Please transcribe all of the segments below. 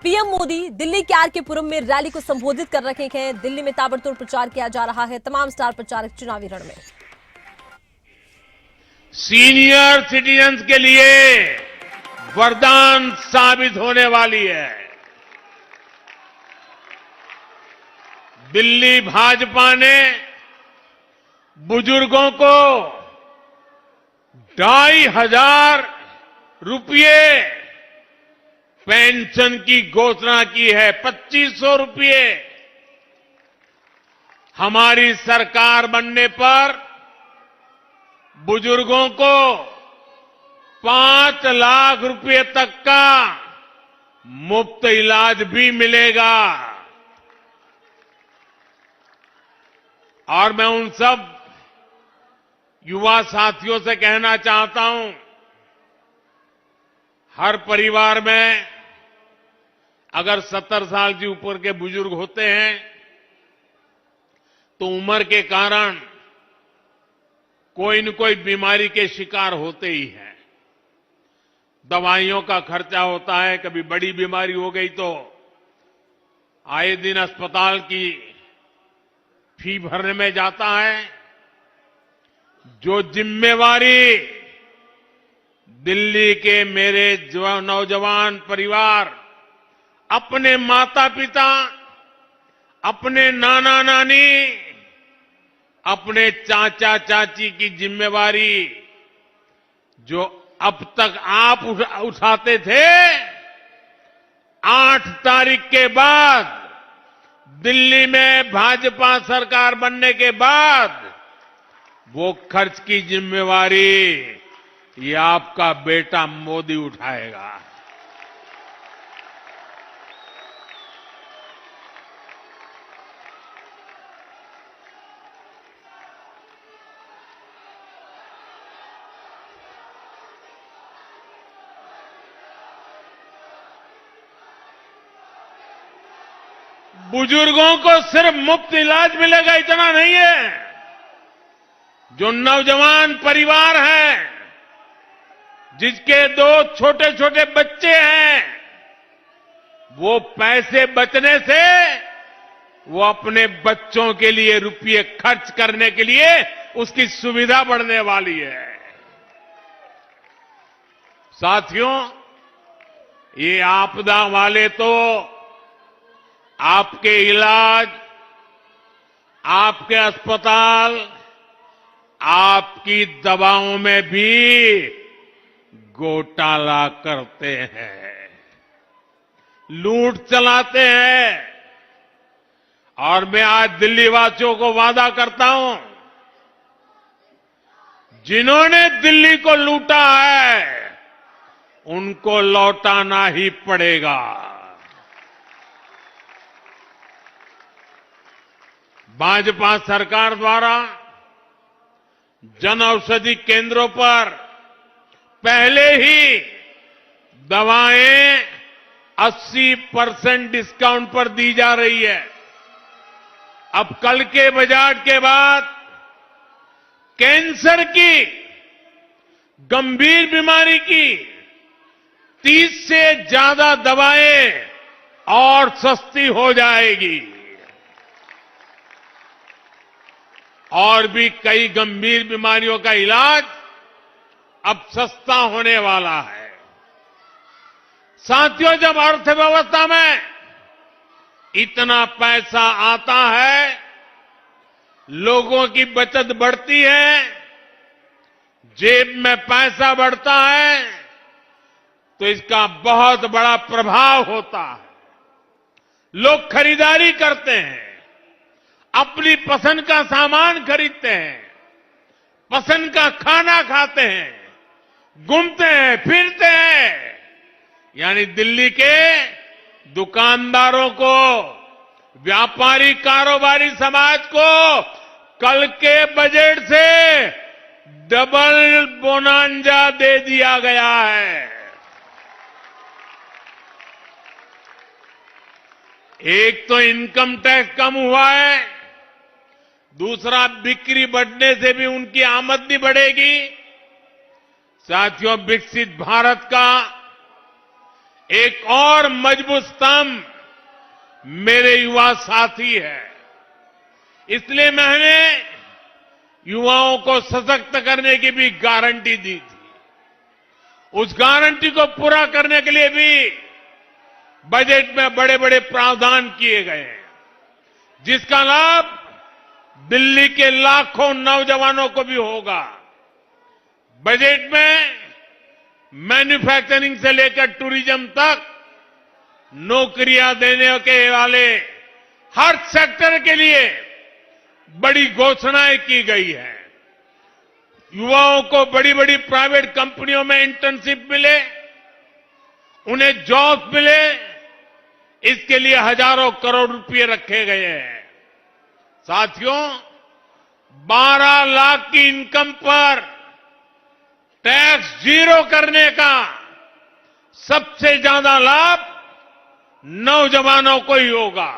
PM Modi Delhi के R K पुरम में rally को संबोधित कर रहे हैं। दिल्ली में ताबड़तोड़ प्रचार किया जा रहा है। तमाम स्टार प्रचारक चुनावी रण में। सीनियर सिटीजन्स के लिए वरदान साबित होने वाली है। दिल्ली भाजपा ने बुजुर्गों को 2,500 रुपये पेंशन की घोषणा की है। 2,500 रुपये। हमारी सरकार बनने पर बुजुर्गों को 5 लाख रुपए तक का मुफ्त इलाज भी मिलेगा। और मैं उन सब युवा साथियों से कहना चाहता हूं, हर परिवार में अगर 70 साल के ऊपर के बुजुर्ग होते हैं तो उम्र के कारण कोई न कोई बीमारी के शिकार होते ही हैं। दवाइयों का खर्चा होता है, कभी बड़ी बीमारी हो गई तो आए दिन अस्पताल की फी भरने में जाता है। जो जिम्मेवारी दिल्ली के मेरे नौजवान परिवार अपने माता पिता, अपने नाना नानी, अपने चाचा चाची की जिम्मेवारी जो अब तक आप उठाते थे, 8 तारीख के बाद दिल्ली में भाजपा सरकार बनने के बाद वो खर्च की जिम्मेवारी ये आपका बेटा मोदी उठाएगा। बुजुर्गों को सिर्फ मुफ्त इलाज मिलेगा इतना नहीं है। जो नौजवान परिवार हैं, जिसके 2 छोटे छोटे बच्चे हैं, वो पैसे बचने से वो अपने बच्चों के लिए रुपये खर्च करने के लिए उसकी सुविधा बढ़ने वाली है। साथियों, ये आपदा वाले तो आपके इलाज, आपके अस्पताल, आपकी दवाओं में भी घोटाला करते हैं, लूट चलाते हैं। और मैं आज दिल्ली वासियों को वादा करता हूं, जिन्होंने दिल्ली को लूटा है उनको लौटाना ही पड़ेगा। भाजपा सरकार द्वारा जन औषधि केंद्रों पर पहले ही दवाएं 80% डिस्काउंट पर दी जा रही है। अब कल के बजट के बाद कैंसर की, गंभीर बीमारी की 30 से ज्यादा दवाएं और सस्ती हो जाएगी। और भी कई गंभीर बीमारियों का इलाज अब सस्ता होने वाला है। साथियों, जब अर्थव्यवस्था में इतना पैसा आता है, लोगों की बचत बढ़ती है, जेब में पैसा बढ़ता है, तो इसका बहुत बड़ा प्रभाव होता है। लोग खरीदारी करते हैं, अपनी पसंद का सामान खरीदते हैं, पसंद का खाना खाते हैं, घूमते हैं, फिरते हैं। यानी दिल्ली के दुकानदारों को, व्यापारी कारोबारी समाज को कल के बजट से डबल बोनांजा दे दिया गया है। एक तो इनकम टैक्स कम हुआ है, दूसरा बिक्री बढ़ने से भी उनकी आमदनी बढ़ेगी। साथियों, विकसित भारत का एक और मजबूत स्तंभ मेरे युवा साथी है। इसलिए मैंने युवाओं को सशक्त करने की भी गारंटी दी थी। उस गारंटी को पूरा करने के लिए भी बजट में बड़े बड़े प्रावधान किए गए हैं, जिसका लाभ दिल्ली के लाखों नौजवानों को भी होगा। बजट में मैन्युफैक्चरिंग से लेकर टूरिज्म तक नौकरियां देने के वाले हर सेक्टर के लिए बड़ी घोषणाएं की गई है। युवाओं को बड़ी बड़ी प्राइवेट कंपनियों में इंटर्नशिप मिले, उन्हें जॉब मिले, इसके लिए हजारों करोड़ रुपए रखे गए हैं। साथियों, 12 लाख की इनकम पर टैक्स जीरो करने का सबसे ज्यादा लाभ नौजवानों को ही होगा।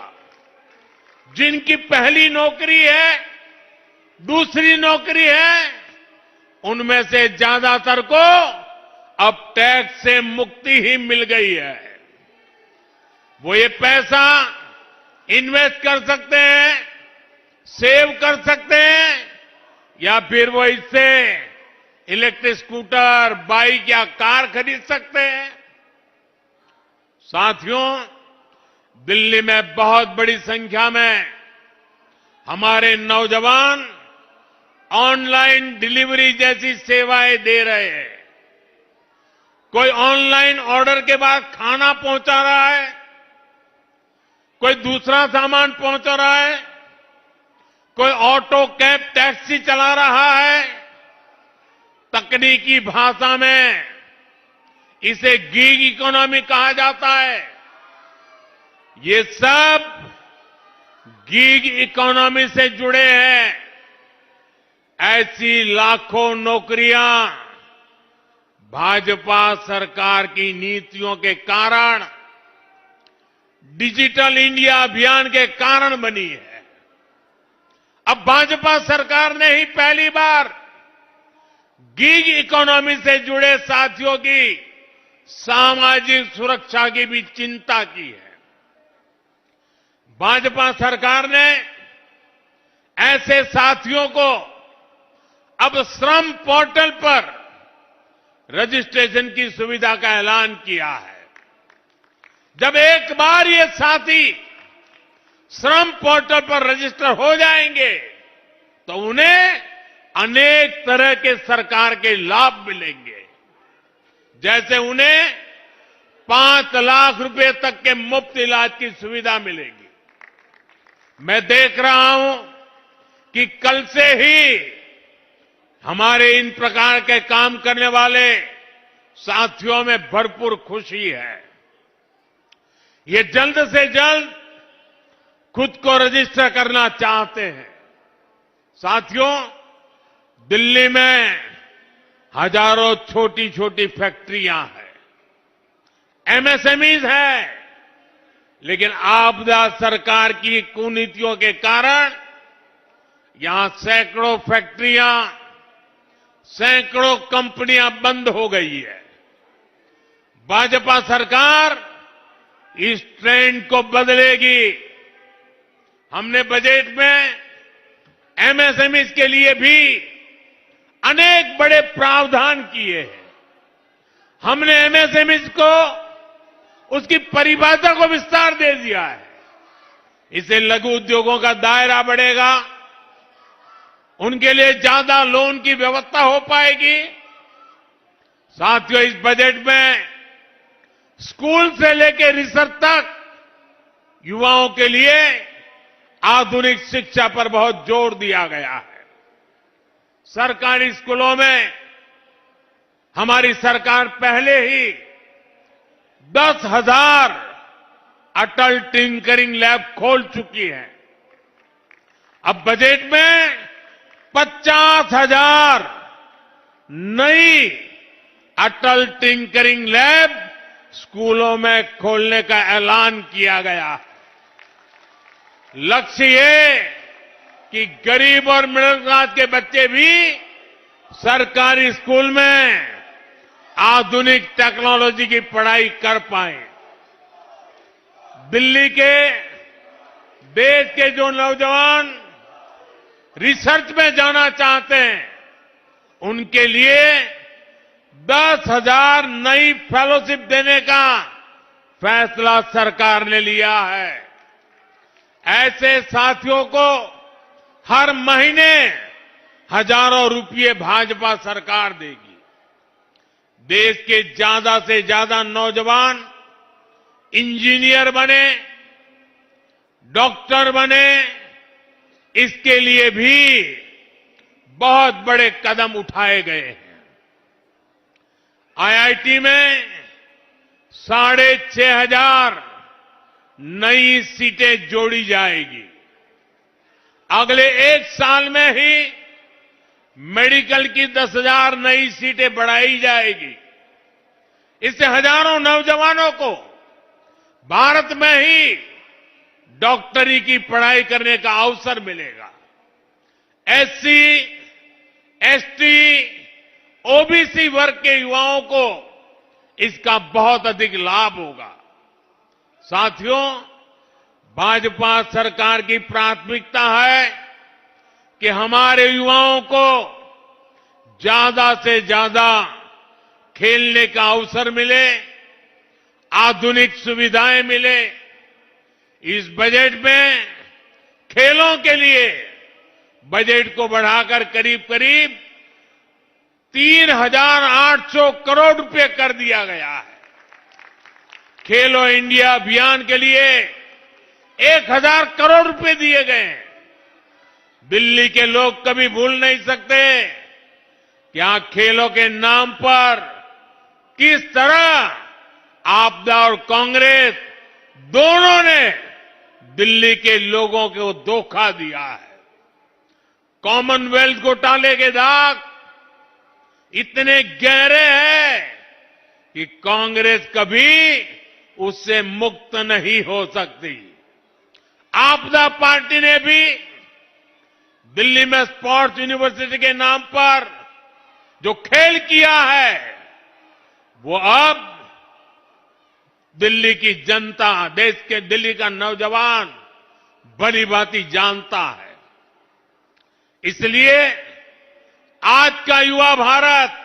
जिनकी पहली नौकरी है, दूसरी नौकरी है, उनमें से ज्यादातर को अब टैक्स से मुक्ति ही मिल गई है। वो ये पैसा इन्वेस्ट कर सकते हैं, सेव कर सकते हैं, या फिर वो इससे इलेक्ट्रिक स्कूटर, बाइक या कार खरीद सकते हैं। साथियों, दिल्ली में बहुत बड़ी संख्या में हमारे नौजवान ऑनलाइन डिलीवरी जैसी सेवाएं दे रहे हैं। कोई ऑनलाइन ऑर्डर के बाद खाना पहुंचा रहा है, कोई दूसरा सामान पहुंचा रहा है, कोई ऑटो, कैब, टैक्सी चला रहा है। तकनीकी भाषा में इसे गीग इकोनॉमी कहा जाता है। ये सब गीग इकोनॉमी से जुड़े हैं। ऐसी लाखों नौकरियां भाजपा सरकार की नीतियों के कारण, डिजिटल इंडिया अभियान के कारण बनी है। अब भाजपा सरकार ने ही पहली बार गीग इकोनॉमी से जुड़े साथियों की सामाजिक सुरक्षा की भी चिंता की है। भाजपा सरकार ने ऐसे साथियों को अब श्रम पोर्टल पर रजिस्ट्रेशन की सुविधा का ऐलान किया है। जब एक बार ये साथी श्रम पोर्टल पर रजिस्टर हो जाएंगे तो उन्हें अनेक तरह के सरकार के लाभ मिलेंगे। जैसे उन्हें 5 लाख रुपए तक के मुफ्त इलाज की सुविधा मिलेगी। मैं देख रहा हूं कि कल से ही हमारे इन प्रकार के काम करने वाले साथियों में भरपूर खुशी है। ये जल्द से जल्द खुद को रजिस्टर करना चाहते हैं। साथियों, दिल्ली में हजारों छोटी छोटी फैक्ट्रियां हैं, एमएसएमईज है, लेकिन आपदा सरकार की कुनीतियों के कारण यहां सैकड़ों फैक्ट्रियां, सैकड़ों कंपनियां बंद हो गई है। भाजपा सरकार इस ट्रेंड को बदलेगी। हमने बजट में एमएसएमईज के लिए भी अनेक बड़े प्रावधान किए हैं। हमने एमएसएमईज को उसकी परिभाषा को विस्तार दे दिया है। इससे लघु उद्योगों का दायरा बढ़ेगा, उनके लिए ज्यादा लोन की व्यवस्था हो पाएगी। साथियों, इस बजट में स्कूल से लेकर रिसर्च तक युवाओं के लिए आधुनिक शिक्षा पर बहुत जोर दिया गया है। सरकारी स्कूलों में हमारी सरकार पहले ही 10,000 अटल टिंकरिंग लैब खोल चुकी है। अब बजट में 50,000 नई अटल टिंकरिंग लैब स्कूलों में खोलने का ऐलान किया गया है। लक्ष्य ये कि गरीब और मिडिल क्लास के बच्चे भी सरकारी स्कूल में आधुनिक टेक्नोलॉजी की पढ़ाई कर पाए। दिल्ली के देश के जो नौजवान रिसर्च में जाना चाहते हैं, उनके लिए 10,000 नई फेलोशिप देने का फैसला सरकार ने लिया है। ऐसे साथियों को हर महीने हजारों रुपये भाजपा सरकार देगी। देश के ज्यादा से ज्यादा नौजवान इंजीनियर बने, डॉक्टर बने, इसके लिए भी बहुत बड़े कदम उठाए गए हैं। आईआईटी में 6,500 नई सीटें जोड़ी जाएगी। अगले एक साल में ही मेडिकल की 10,000 नई सीटें बढ़ाई जाएगी। इससे हजारों नौजवानों को भारत में ही डॉक्टरी की पढ़ाई करने का अवसर मिलेगा। एससी, एसटी, ओबीसी वर्ग के युवाओं को इसका बहुत अधिक लाभ होगा। साथियों, भाजपा सरकार की प्राथमिकता है कि हमारे युवाओं को ज्यादा से ज्यादा खेलने का अवसर मिले, आधुनिक सुविधाएं मिले। इस बजट में खेलों के लिए बजट को बढ़ाकर करीब करीब 3,800 करोड़ रुपए कर दिया गया है। खेलो इंडिया अभियान के लिए 1,000 करोड़ रुपए दिए गए हैं। दिल्ली के लोग कभी भूल नहीं सकते कि यहां खेलों के नाम पर किस तरह आपदा और कांग्रेस दोनों ने दिल्ली के लोगों को धोखा दिया है। कॉमनवेल्थ घोटाले के दाग इतने गहरे हैं कि कांग्रेस कभी उससे मुक्त नहीं हो सकती। आपदा पार्टी ने भी दिल्ली में स्पोर्ट्स यूनिवर्सिटी के नाम पर जो खेल किया है, वो अब दिल्ली की जनता, देश के दिल्ली का नौजवान भली भांति जानता है। इसलिए आज का युवा भारत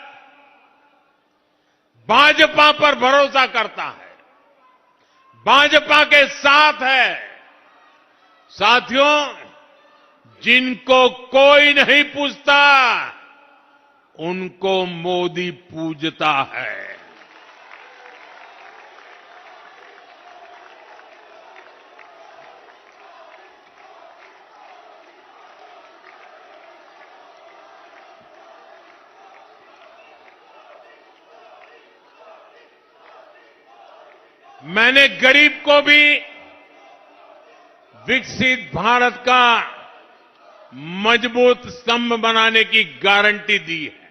भाजपा पर भरोसा करता है, भाजपा के साथ है। साथियों, जिनको कोई नहीं पूछता, उनको मोदी पूजता है। मैंने गरीब को भी विकसित भारत का मजबूत स्तंभ बनाने की गारंटी दी है।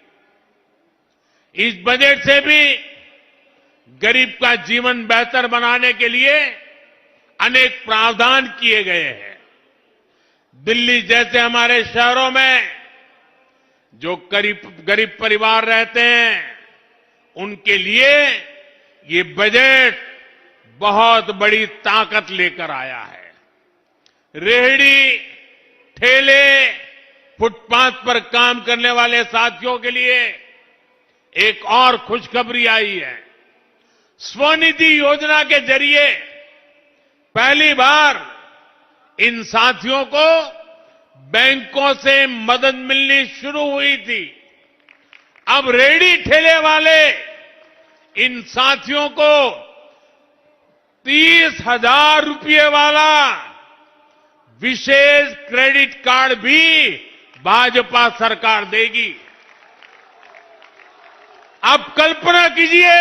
इस बजट से भी गरीब का जीवन बेहतर बनाने के लिए अनेक प्रावधान किए गए हैं। दिल्ली जैसे हमारे शहरों में जो गरीब परिवार रहते हैं, उनके लिए ये बजट बहुत बड़ी ताकत लेकर आया है। रेहड़ी, ठेले, फुटपाथ पर काम करने वाले साथियों के लिए एक और खुशखबरी आई है। स्वनिधि योजना के जरिए पहली बार इन साथियों को बैंकों से मदद मिलनी शुरू हुई थी। अब रेहड़ी ठेले वाले इन साथियों को 30,000 रुपये वाला विशेष क्रेडिट कार्ड भी भाजपा सरकार देगी। अब कल्पना कीजिए,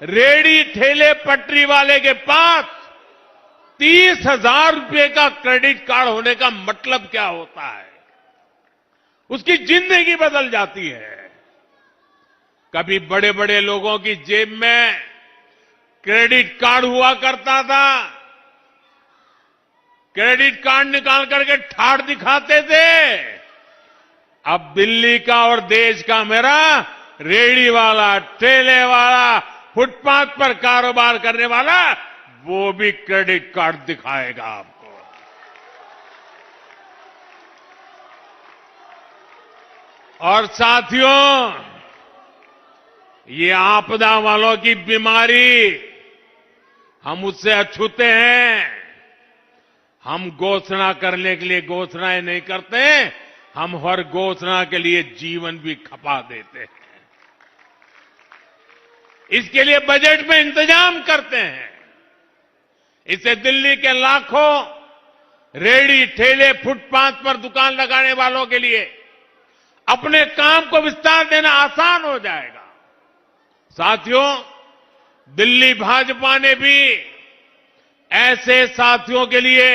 रेहड़ी ठेले पटरी वाले के पास 30,000 रुपये का क्रेडिट कार्ड होने का मतलब क्या होता है। उसकी जिंदगी बदल जाती है। कभी बड़े बड़े लोगों की जेब में क्रेडिट कार्ड हुआ करता था, क्रेडिट कार्ड निकाल करके ठाठ दिखाते थे। अब दिल्ली का और देश का मेरा रेहड़ी वाला, ठेले वाला, फुटपाथ पर कारोबार करने वाला, वो भी क्रेडिट कार्ड दिखाएगा आपको। और साथियों, ये आपदा वालों की बीमारी, हम उससे अछूते हैं। हम घोषणा करने के लिए घोषणाएं नहीं करते, हम हर घोषणा के लिए जीवन भी खपा देते हैं। इसके लिए बजट में इंतजाम करते हैं। इससे दिल्ली के लाखों रेहड़ी, ठेले, फुटपाथ पर दुकान लगाने वालों के लिए अपने काम को विस्तार देना आसान हो जाएगा। साथियों, दिल्ली भाजपा ने भी ऐसे साथियों के लिए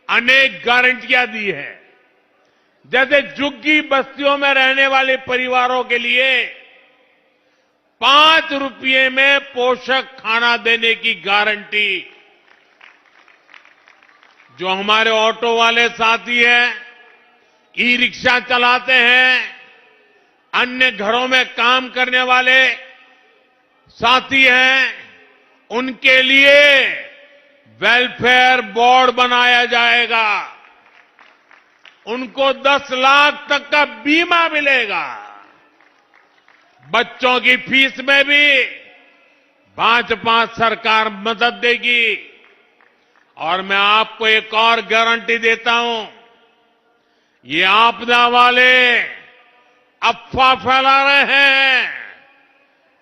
अनेक गारंटियां दी है। जैसे झुग्गी बस्तियों में रहने वाले परिवारों के लिए 5 रुपये में पोषक खाना देने की गारंटी। जो हमारे ऑटो वाले साथी हैं, ई रिक्शा चलाते हैं, अन्य घरों में काम करने वाले साथी हैं, उनके लिए वेलफेयर बोर्ड बनाया जाएगा। उनको 10 लाख तक का बीमा मिलेगा। बच्चों की फीस में भी भाजपा सरकार मदद देगी। और मैं आपको एक और गारंटी देता हूं, ये आपदा वाले अफवाह फैला रहे हैं,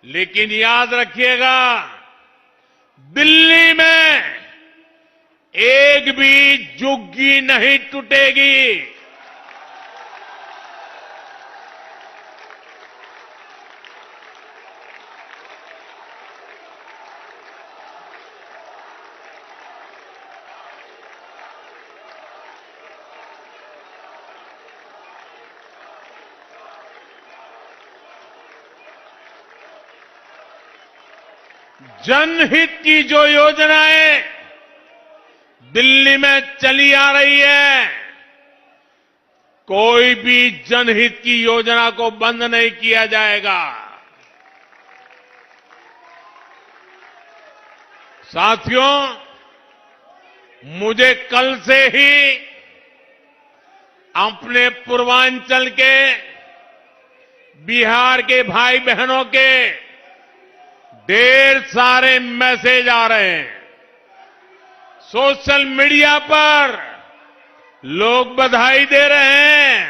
लेकिन याद रखिएगा, दिल्ली में एक भी झुग्गी नहीं टूटेगी। जनहित की जो योजनाएं दिल्ली में चली आ रही है, कोई भी जनहित की योजना को बंद नहीं किया जाएगा। साथियों, मुझे कल से ही अपने पूर्वांचल के, बिहार के भाई बहनों के ढेर सारे मैसेज आ रहे हैं। सोशल मीडिया पर लोग बधाई दे रहे हैं।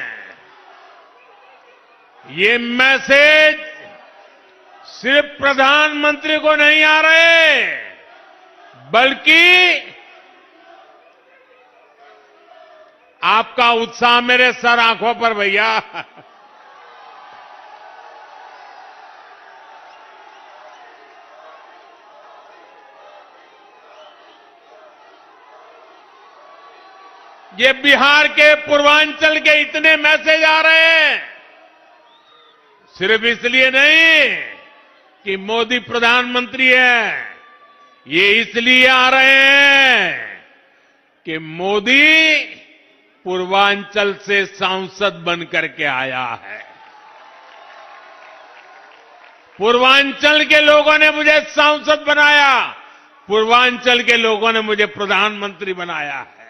ये मैसेज सिर्फ प्रधानमंत्री को नहीं आ रहे, बल्कि आपका उत्साह मेरे सर आंखों पर भैया। ये बिहार के पूर्वांचल के इतने मैसेज आ रहे हैं, सिर्फ इसलिए नहीं कि मोदी प्रधानमंत्री है, ये इसलिए आ रहे हैं कि मोदी पूर्वांचल से सांसद बन करके आया है। पूर्वांचल के लोगों ने मुझे सांसद बनाया, पूर्वांचल के लोगों ने मुझे प्रधानमंत्री बनाया है।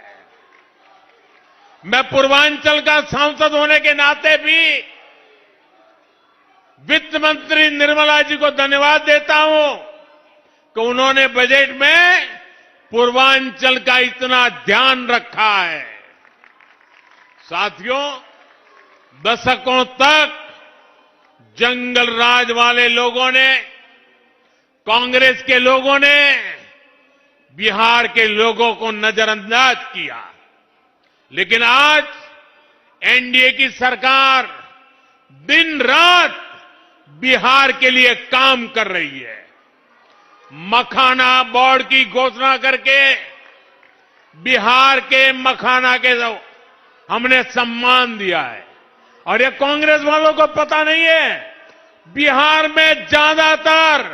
मैं पूर्वांचल का सांसद होने के नाते भी वित्त मंत्री निर्मला जी को धन्यवाद देता हूं कि उन्होंने बजट में पूर्वांचल का इतना ध्यान रखा है। साथियों, दशकों तक जंगल राज वाले लोगों ने, कांग्रेस के लोगों ने बिहार के लोगों को नजरअंदाज किया, लेकिन आज एनडीए की सरकार दिन रात बिहार के लिए काम कर रही है। मखाना बोर्ड की घोषणा करके बिहार के मखाना के हमने सम्मान दिया है। और ये कांग्रेस वालों को पता नहीं है, बिहार में ज्यादातर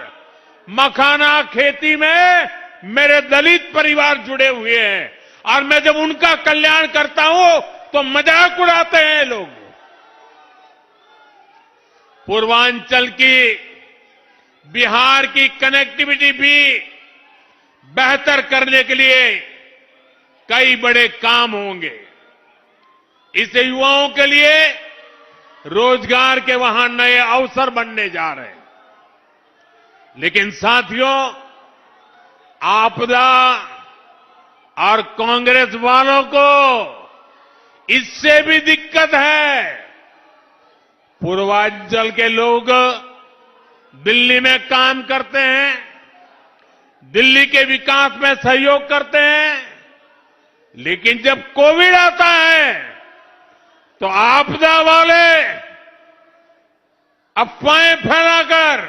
मखाना खेती में मेरे दलित परिवार जुड़े हुए हैं, और मैं जब उनका कल्याण करता हूं तो मजाक उड़ाते हैं लोग। पूर्वांचल की बिहार की कनेक्टिविटी भी बेहतर करने के लिए कई बड़े काम होंगे। इससे युवाओं के लिए रोजगार के वहां नए अवसर बनने जा रहे हैं। लेकिन साथियों, आपदा और कांग्रेस वालों को इससे भी दिक्कत है। पूर्वांचल के लोग दिल्ली में काम करते हैं, दिल्ली के विकास में सहयोग करते हैं, लेकिन जब कोविड आता है तो आपदा वाले अफवाहें फैलाकर,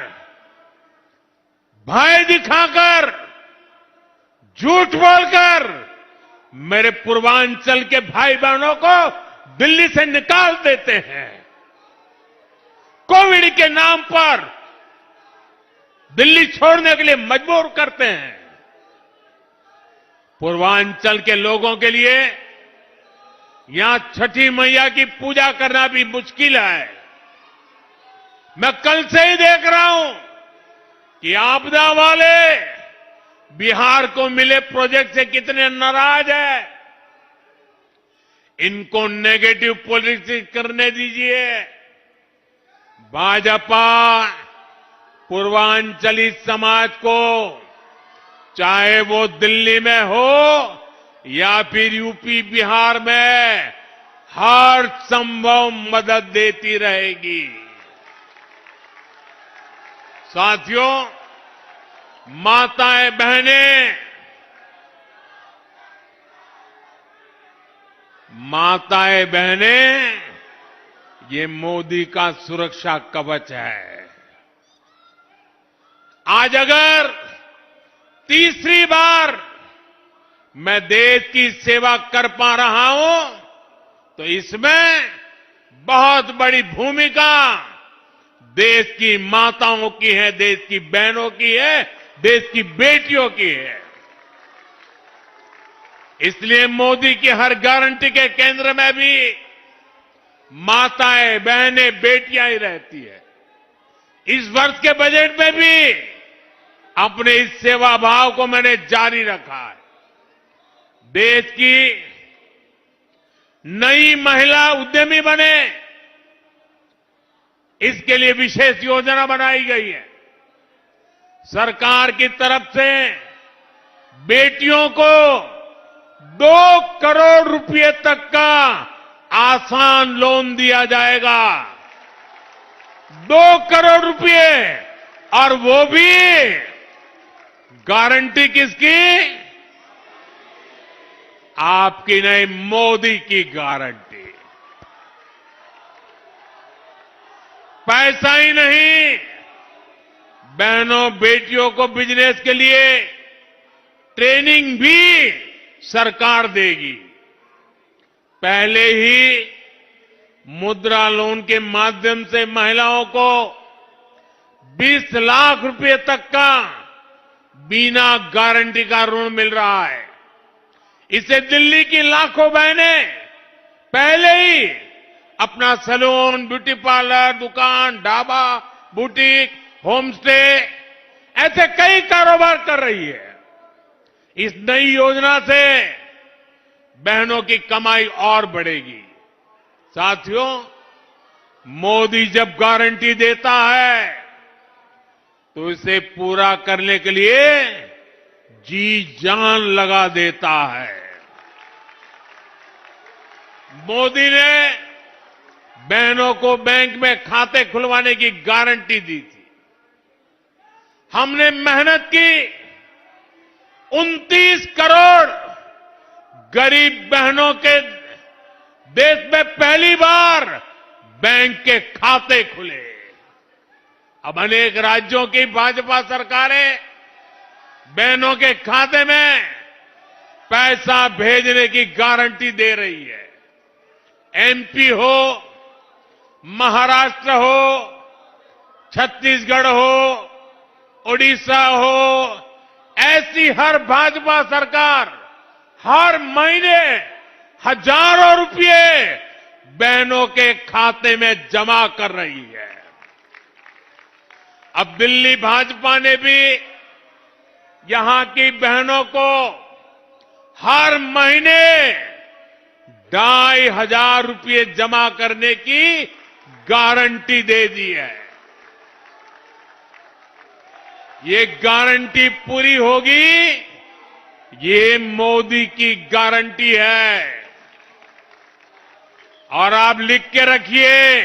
भय दिखाकर, झूठ बोलकर मेरे पूर्वांचल के भाई बहनों को दिल्ली से निकाल देते हैं। कोविड के नाम पर दिल्ली छोड़ने के लिए मजबूर करते हैं। पूर्वांचल के लोगों के लिए यहां छठी मैया की पूजा करना भी मुश्किल है। मैं कल से ही देख रहा हूं कि आपदा वाले बिहार को मिले प्रोजेक्ट से कितने नाराज है। इनको नेगेटिव पॉलिटिक्स करने दीजिए। भाजपा पूर्वांचली समाज को, चाहे वो दिल्ली में हो या फिर यूपी बिहार में, हर संभव मदद देती रहेगी। साथियों, माताएं बहनें, ये मोदी का सुरक्षा कवच है। आज अगर तीसरी बार मैं देश की सेवा कर पा रहा हूं तो इसमें बहुत बड़ी भूमिका देश की माताओं की है, देश की बहनों की है, देश की बेटियों की है। इसलिए मोदी की हर गारंटी के केंद्र में भी माताएं, बहनें, बेटियां ही रहती है। इस वर्ष के बजट में भी अपने इस सेवा भाव को मैंने जारी रखा है। देश की नई महिला उद्यमी बने, इसके लिए विशेष योजना बनाई गई है। सरकार की तरफ से बेटियों को 2 करोड़ रुपए तक का आसान लोन दिया जाएगा। 2 करोड़ रुपए, और वो भी गारंटी किसकी? आपकी नहीं, मोदी की गारंटी। पैसा ही नहीं, बहनों बेटियों को बिजनेस के लिए ट्रेनिंग भी सरकार देगी। पहले ही मुद्रा लोन के माध्यम से महिलाओं को 20 लाख रुपए तक का बिना गारंटी का ऋण मिल रहा है। इससे दिल्ली की लाखों बहनें पहले ही अपना सैलून, ब्यूटी पार्लर, दुकान, ढाबा, बुटीक, होम स्टे, ऐसे कई कारोबार कर रही है। इस नई योजना से बहनों की कमाई और बढ़ेगी। साथियों, मोदी जब गारंटी देता है तो इसे पूरा करने के लिए जी जान लगा देता है। मोदी ने बहनों को बैंक में खाते खुलवाने की गारंटी दी थी। हमने मेहनत की, 29 करोड़ गरीब बहनों के देश में पहली बार बैंक के खाते खुले। अब अनेक राज्यों की भाजपा सरकारें बहनों के खाते में पैसा भेजने की गारंटी दे रही है। एमपी हो, महाराष्ट्र हो, छत्तीसगढ़ हो, ओडिशा हो, ऐसी हर भाजपा सरकार हर महीने हजारों रुपए बहनों के खाते में जमा कर रही है। अब दिल्ली भाजपा ने भी यहां की बहनों को हर महीने 2,500 रुपये जमा करने की गारंटी दे दी है। ये गारंटी पूरी होगी, ये मोदी की गारंटी है। और आप लिख के रखिए,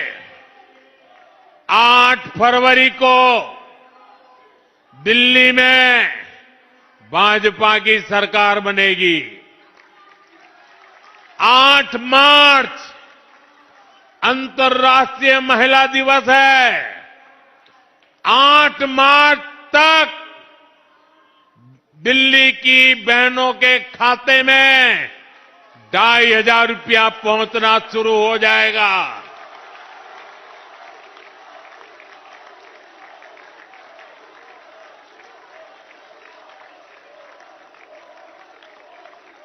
8 फरवरी को दिल्ली में भाजपा की सरकार बनेगी। 8 मार्च अंतर्राष्ट्रीय महिला दिवस है। 8 मार्च तक दिल्ली की बहनों के खाते में 2,500 रुपया पहुंचना शुरू हो जाएगा।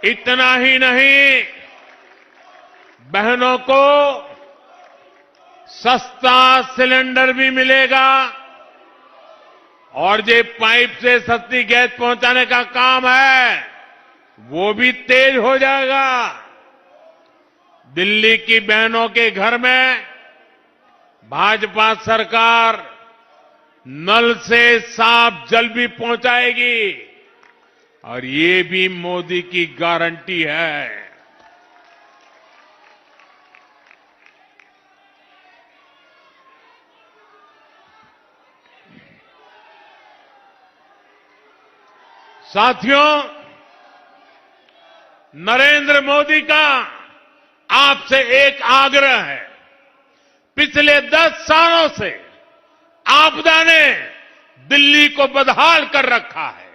इतना ही नहीं, बहनों को सस्ता सिलेंडर भी मिलेगा और जो पाइप से सस्ती गैस पहुंचाने का काम है वो भी तेज हो जाएगा। दिल्ली की बहनों के घर में भाजपा सरकार नल से साफ जल भी पहुंचाएगी और ये भी मोदी की गारंटी है। साथियों, नरेंद्र मोदी का आपसे एक आग्रह है। पिछले 10 सालों से आपदा ने दिल्ली को बदहाल कर रखा है।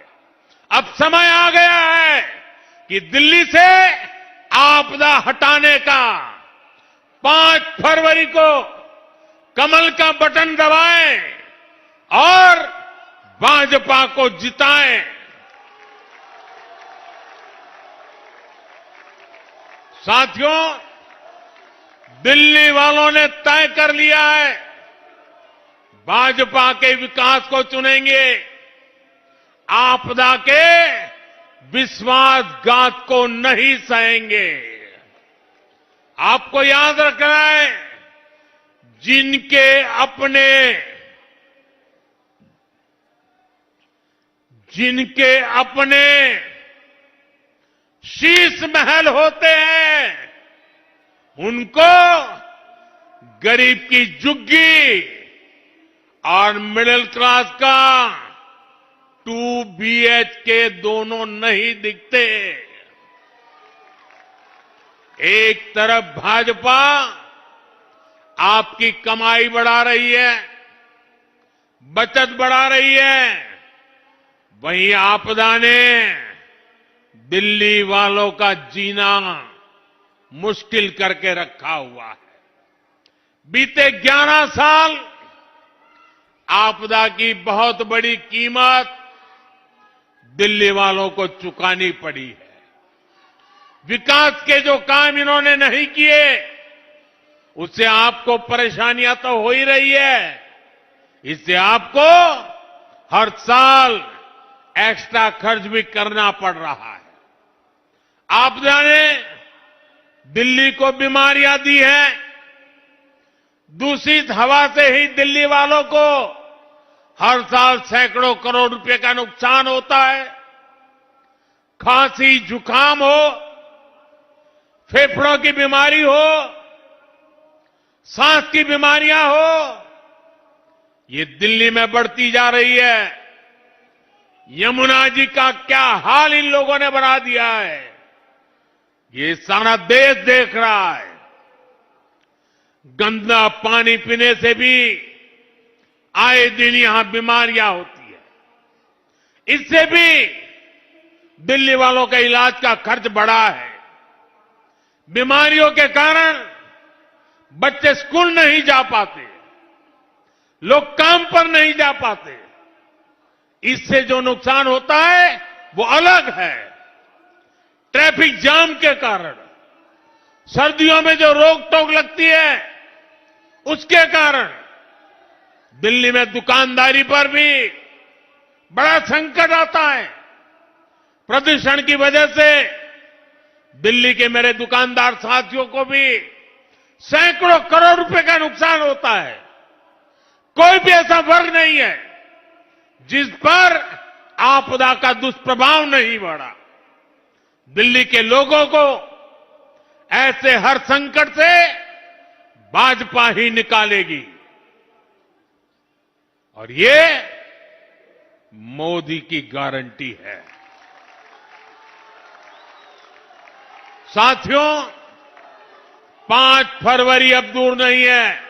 अब समय आ गया है कि दिल्ली से आपदा हटाने का। 5 फरवरी को कमल का बटन दबाएं और भाजपा को जिताएं। साथियों, दिल्ली वालों ने तय कर लिया है, भाजपा के विकास को चुनेंगे, आपदा के विश्वासघात को नहीं सहेंगे। आपको याद रखना है, जिनके अपने शीश महल होते हैं, उनको गरीब की झुग्गी और मिडिल क्लास का 2 BHK दोनों नहीं दिखते। एक तरफ भाजपा आपकी कमाई बढ़ा रही है, बचत बढ़ा रही है, वहीं आपदा ने दिल्ली वालों का जीना मुश्किल करके रखा हुआ है। बीते 11 साल आपदा की बहुत बड़ी कीमत दिल्ली वालों को चुकानी पड़ी है। विकास के जो काम इन्होंने नहीं किए, उससे आपको परेशानियां तो हो ही रही है। इससे आपको हर साल एक्स्ट्रा खर्च भी करना पड़ रहा है। आपदा ने दिल्ली को बीमारियां दी हैं। दूषित हवा से ही दिल्ली वालों को हर साल सैकड़ों करोड़ रुपए का नुकसान होता है। खांसी, जुकाम हो, फेफड़ों की बीमारी हो, सांस की बीमारियां हो, ये दिल्ली में बढ़ती जा रही है। यमुना जी का क्या हाल इन लोगों ने बना दिया है, ये सारा देश देख रहा है। गंदा पानी पीने से भी आए दिन यहां बीमारियां होती है। इससे भी दिल्ली वालों के इलाज का खर्च बढ़ा है। बीमारियों के कारण बच्चे स्कूल नहीं जा पाते, लोग काम पर नहीं जा पाते। इससे जो नुकसान होता है वो अलग है। ट्रैफिक जाम के कारण, सर्दियों में जो रोक टोक लगती है उसके कारण दिल्ली में दुकानदारी पर भी बड़ा संकट आता है। प्रदूषण की वजह से दिल्ली के मेरे दुकानदार साथियों को भी सैकड़ों करोड़ रुपए का नुकसान होता है। कोई भी ऐसा वर्ग नहीं है जिस पर आपदा का दुष्प्रभाव नहीं बढ़ा। दिल्ली के लोगों को ऐसे हर संकट से भाजपा ही निकालेगी और ये मोदी की गारंटी है। साथियों, 5 फरवरी अब दूर नहीं है।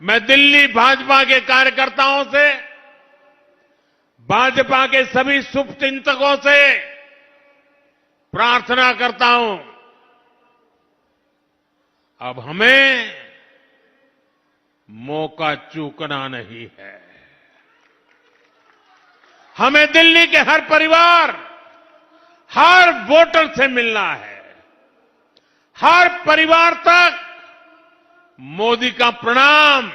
मैं दिल्ली भाजपा के कार्यकर्ताओं से, भाजपा के सभी शुभचिंतकों से प्रार्थना करता हूं, अब हमें मौका चूकना नहीं है। हमें दिल्ली के हर परिवार, हर वोटर से मिलना है। हर परिवार तक मोदी का प्रणाम,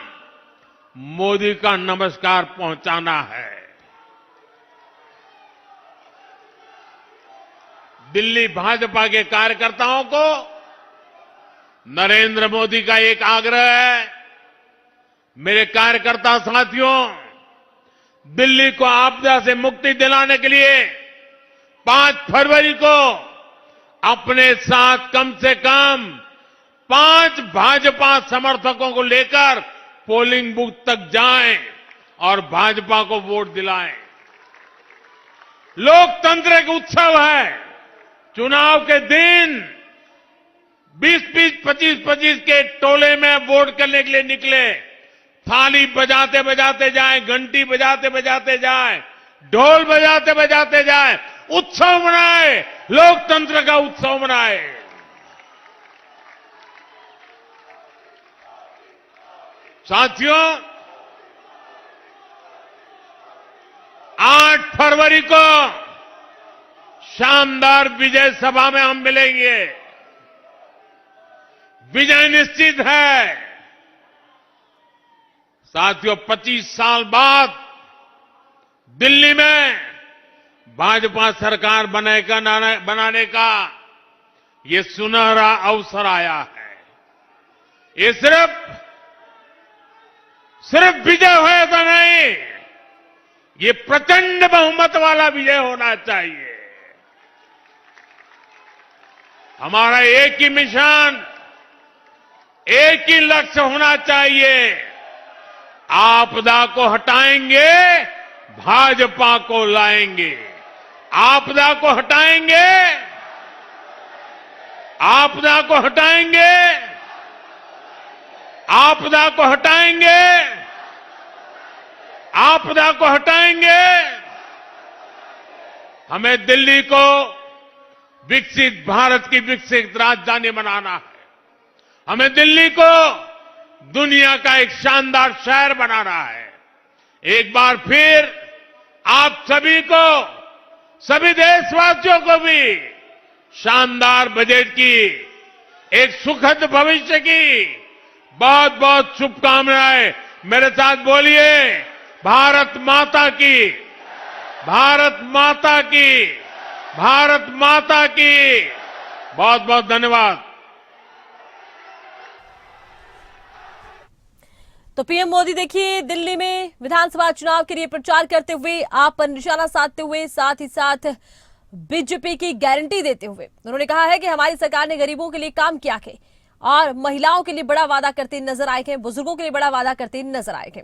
मोदी का नमस्कार पहुंचाना है। दिल्ली भाजपा के कार्यकर्ताओं को नरेंद्र मोदी का एक आग्रह है। मेरे कार्यकर्ता साथियों, दिल्ली को आपदा से मुक्ति दिलाने के लिए 5 फरवरी को अपने साथ कम से कम 5 भाजपा समर्थकों को लेकर पोलिंग बूथ तक जाएं और भाजपा को वोट दिलाएं। लोकतंत्र एक उत्सव है। चुनाव के दिन 20-20, 25-25 के टोले में वोट करने के लिए निकले, थाली बजाते बजाते जाएं, घंटी बजाते बजाते जाएं, ढोल बजाते बजाते जाएं, उत्सव मनाए, लोकतंत्र का उत्सव मनाए। साथियों, 8 फरवरी को शानदार विजय सभा में हम मिलेंगे। विजय निश्चित है। साथियों, 25 साल बाद दिल्ली में भाजपा सरकार बनाने का ये सुनहरा अवसर आया है। ये सिर्फ विजय हो ऐसा नहीं, ये प्रचंड बहुमत वाला विजय होना चाहिए। हमारा एक ही मिशन, एक ही लक्ष्य होना चाहिए। आपदा को हटाएंगे, भाजपा को लाएंगे। आपदा को हटाएंगे, आपदा को हटाएंगे, आपदा को हटाएंगे, आपदा को हटाएंगे। हमें दिल्ली को विकसित भारत की विकसित राजधानी बनाना है। हमें दिल्ली को दुनिया का एक शानदार शहर बनाना है। एक बार फिर आप सभी को, सभी देशवासियों को भी शानदार बजट की, एक सुखद भविष्य की बहुत बहुत शुभकामनाएं। मेरे साथ बोलिए, भारत माता की, भारत माता की, भारत माता की। बहुत बहुत धन्यवाद। तो पीएम मोदी देखिए दिल्ली में विधानसभा चुनाव के लिए प्रचार करते हुए, आप पर निशाना साधते हुए, साथ ही साथ बीजेपी की गारंटी देते हुए उन्होंने कहा है कि हमारी सरकार ने गरीबों के लिए काम किया है और महिलाओं के लिए बड़ा वादा करते नजर आए हैं, बुजुर्गों के लिए बड़ा वादा करते नजर आए हैं।